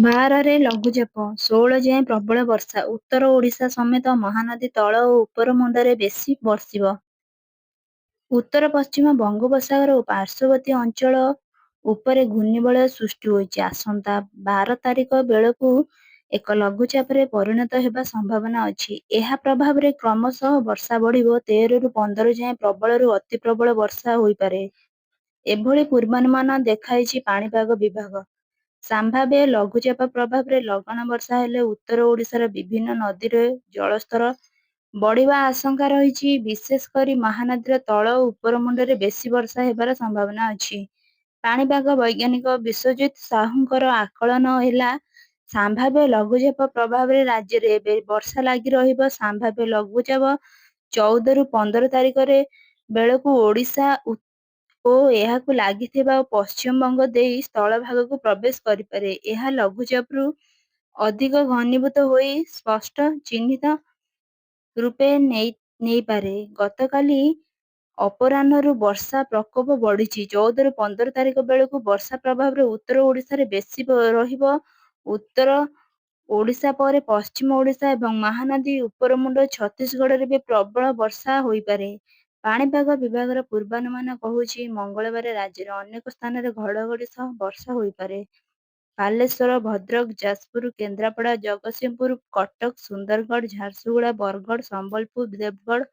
ବାରରେ ଲଘୁଚାପ, 16 ଯାଏଁ ପ୍ରବଳ ବର୍ଷା, ଉତ୍ତର ଓଡ଼ିଶା ସମେତ ମହାନଦୀ ତଳ ଓ ଉପର ମୁଣ୍ଡରେ ବେଶି ବର୍ଷିବ। ଉତ୍ତର ପଶ୍ଚିମ ବଙ୍ଗୋପସାଗର ଓ ପାର୍ଶ୍ୱବର୍ତ୍ତୀ ଅଞ୍ଚଳ ଉପରେ ଘୂର୍ଣ୍ଣିବଳୟ ସୃଷ୍ଟି ହୋଇଛି। ଆସନ୍ତା 12 ତାରିଖ ବେଳକୁ ଏକ ଲଘୁଚାପରେ ପରିଣତ ହେବା ସମ୍ଭାବନା ଅଛି। ଏହା ପ୍ରଭାବରେ କ୍ରମଶଃ ବର୍ଷା ବଢ଼ିବ। 13 ରୁ 15 ଯାଏଁ ପ୍ରବଳରୁ ଅତି ପ୍ରବଳ ବର୍ଷା ହୋଇପାରେ। ଏଭଳି ପୂର୍ବାନୁମାନ ଦେଖାଇଛି ପାଣିପାଗ ବିଭାଗ। ସମ୍ଭାବ୍ୟ ଲଘୁଚାପ ପ୍ରଭାବରେ ଲଗାଣ ବର୍ଷା ହେଲେ ଉତ୍ତର ଓଡ଼ିଶାର ବିଭିନ୍ନ ନଦୀରେ ଜଳସ୍ତର ବଢ଼ିବା ଆଶଙ୍କା ରହିଛି। ବିଶେଷ କରି ମହାନଦୀର ତଳ ଓ ଉପର ମୁଣ୍ଡରେ ବେଶି ବର୍ଷା ହେବାର ସମ୍ଭାବନା ଅଛି। ପାଣିପାଗ ବୈଜ୍ଞାନିକ ବିଶ୍ୱଜିତ ସାହୁଙ୍କର ଆକଳନ ହେଲା, ସମ୍ଭାବ୍ୟ ଲଘୁଚାପ ପ୍ରଭାବରେ ରାଜ୍ୟରେ ଏବେ ବର୍ଷା ଲାଗି ରହିବ। ସମ୍ଭାବ୍ୟ ଲଘୁଚାପ 14 ରୁ 15 ତାରିଖରେ ବେଳକୁ ଓଡ଼ିଶା ଓ ଏହାକୁ ଲାଗିଥିବା ପଶ୍ଚିମବଙ୍ଗ ଦେଇ ସ୍ଥଳଭାଗକୁ ପ୍ରବେଶ କରିପାରେ। ଏହା ଲଘୁଚାପରୁ ଅଧିକ ଘନୀଭୂତ ହୋଇ ସ୍ପଷ୍ଟ ଚିହ୍ନିତ ରୂପେ ନେଇପାରେ। ଗତକାଲି ଅପରାହ୍ନରୁ ବର୍ଷା ପ୍ରକୋପ ବଢ଼ିଛି। 14 ରୁ 15 ତାରିଖ ବେଳକୁ ବର୍ଷା ପ୍ରଭାବରେ ଉତ୍ତର ଓଡ଼ିଶାରେ ବେଶି ରହିବ। ଉତ୍ତର ଓଡ଼ିଶା ପରେ ପଶ୍ଚିମ ଓଡ଼ିଶା ଏବଂ ମହାନଦୀ ଉପରମୁଣ୍ଡ ଛତିଶଗଡ଼ରେ ବି ପ୍ରବଳ ବର୍ଷା ହୋଇପାରେ। ପାଣିପାଗ ବିଭାଗର ପୂର୍ବାନୁମାନ କହୁଛି, ମଙ୍ଗଳବାର ରାଜ୍ୟର ଅନେକ ସ୍ଥାନରେ ଘଡ଼ଘଡ଼ି ସହ ବର୍ଷା ହୋଇପାରେ। ବାଲେଶ୍ୱର, ଭଦ୍ରକ, ଯାଜପୁର, କେନ୍ଦ୍ରାପଡ଼ା, ଜଗତସିଂହପୁର, କଟକ, ସୁନ୍ଦରଗଡ଼, ଝାରସୁଗୁଡ଼ା, ବରଗଡ଼, ସମ୍ବଲପୁର, ଦେବଗଡ଼,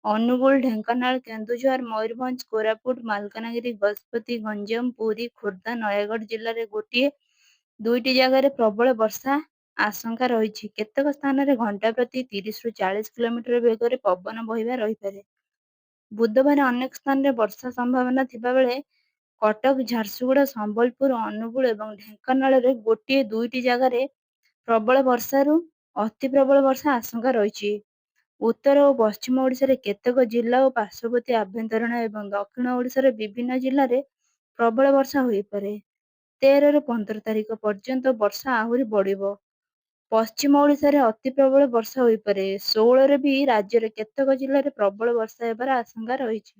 ଅନୁଗୁଳ, ଢେଙ୍କାନାଳ, କେନ୍ଦୁଝର, ମୟୂରଭଞ୍ଜ, କୋରାପୁଟ, ମାଲକାନଗିରି, ଗଜପତି, ଗଞ୍ଜାମ, ପୁରୀ, ଖୋର୍ଦ୍ଧା, ନୟାଗଡ଼ ଜିଲ୍ଲାରେ ଗୋଟିଏ ଦୁଇଟି ଜାଗାରେ ପ୍ରବଳ ବର୍ଷା ଆଶଙ୍କା ରହିଛି। କେତେକ ସ୍ଥାନରେ ଘଣ୍ଟା ପ୍ରତି 30 ରୁ 40 କିଲୋମିଟର ବେଗରେ ପବନ ବହିବା ରହିପାରେ। ବୁଧବାର ଅନେକ ସ୍ଥାନରେ ବର୍ଷା ସମ୍ଭାବନା ଥିବାବେଳେ କଟକ, ଝାରସୁଗୁଡ଼ା, ସମ୍ବଲପୁର, ଅନୁଗୁଳ ଏବଂ ଢେଙ୍କାନାଳରେ ଗୋଟିଏ ଦୁଇଟି ଜାଗାରେ ପ୍ରବଳ ବର୍ଷାରୁ ଅତି ପ୍ରବଳ ବର୍ଷା ଆଶଙ୍କା ରହିଛି। ଉତ୍ତର ଓ ପଶ୍ଚିମ ଓଡ଼ିଶାରେ କେତେକ ଜିଲ୍ଲା ଓ ପାର୍ଶ୍ୱବର୍ତ୍ତୀ ଆଭ୍ୟନ୍ତରୀଣ ଏବଂ ଦକ୍ଷିଣ ଓଡ଼ିଶାର ବିଭିନ୍ନ ଜିଲ୍ଲାରେ ପ୍ରବଳ ବର୍ଷା ହୋଇପାରେ। 13 ରୁ 15 ତାରିଖ ପର୍ଯ୍ୟନ୍ତ ବର୍ଷା ଆହୁରି ବଢ଼ିବ। ପଶ୍ଚିମ ଓଡ଼ିଶାରେ ଅତି ପ୍ରବଳ ବର୍ଷା ହୋଇପାରେ। 16ରେ ବି ରାଜ୍ୟର କେତେକ ଜିଲ୍ଲାରେ ପ୍ରବଳ ବର୍ଷା ହେବାର ଆଶଙ୍କା ରହିଛି।